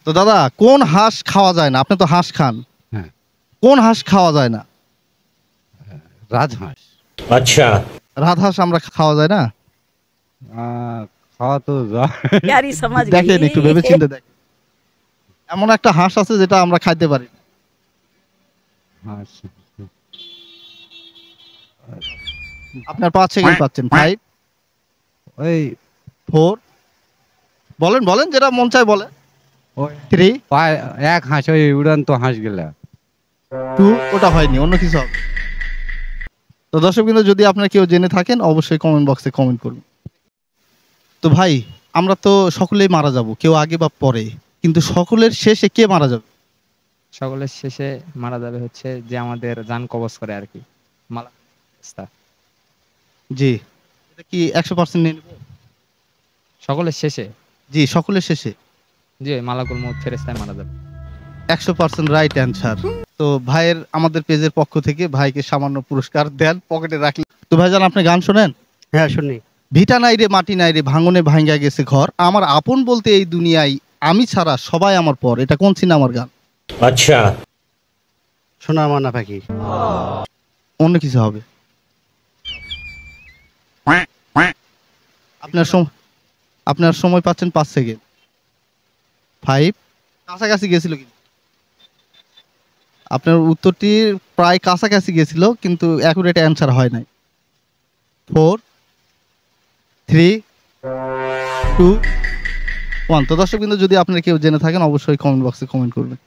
তো দাদা কোন হাঁস খাওয়া যায় না? আপনি তো হাঁস খান। হ্যাঁ। কোন হাঁস খাওয়া যায় না? রাজহাঁস। আচ্ছা। রাজহাঁস আমরা খাওয়া যায় না? খাওয়া তো यार ये समझ দেখেন गई একটু ভেবে চিন্তে দেখেন। এমন একটা হাঁস আছে যেটা আমরা খাইতে পারি না। হাঁস। আপনার 5 সেকেন্ড পাচ্ছেন। 5 ওই 4 বলেন বলেন যেটা মন চায় বলেন। ওই 3 এক হাঁস ওই উড়ন্ত হাঁস গেলা। 2 ওটা হয়নি, অন্য কিছু হবে। তো দর্শক কিন্তু যদি আপনারা কেউ জেনে থাকেন অবশ্যই কমেন্ট বক্সে কমেন্ট করুন। তো ভাই আমরা তো সকলেই মারা যাব, কেউ আগে বা পরে, কিন্তু সকলের শেষে কে মারা যাবে? সকলের শেষে মারা যাবে হচ্ছে যে আমাদের জান কবজ করে আর কি, মালাকুল। জি, এটা কি 100% নিয়ে নেব? সকলের শেষে জি, সকলের শেষে জি ওই মালাকুল মউত ফেরেশতায় মারা যাবে। 100% রাইট অ্যানসার। তো ভাইয়ের আমাদের পেজের পক্ষ থেকে ভাইকে সামান্য পুরস্কার দেন, পকেটে রাখলেন। তো ভাইজান আপনি গান শোনেন? হ্যাঁ শুনি। ভিটা নাই রে মাটি নাই রে ভাঙনে ভাঙ্গা গেছে ঘর, আমার আপন বলতে এই দুনিয়ায় আমি ছাড়া সবাই আমার পর। এটা কোন সিনেমার গান? আচ্ছা। সোনার মানা পাখি। অন্য কিছু হবে। আপনার সময় পাচ্ছেন 5 সেকেন্ড। 5 কাছাকাছি গেছিল কিন্তু আপনার উত্তরটি প্রায় কাছাকাছি গেছিল কিন্তু অ্যাকুরেট অ্যানসার হয় নাই। 4 3 2 1। তো দর্শক কিন্তু যদি আপনারা কেউ জেনে থাকেন অবশ্যই কমেন্ট বক্সে কমেন্ট করবেন।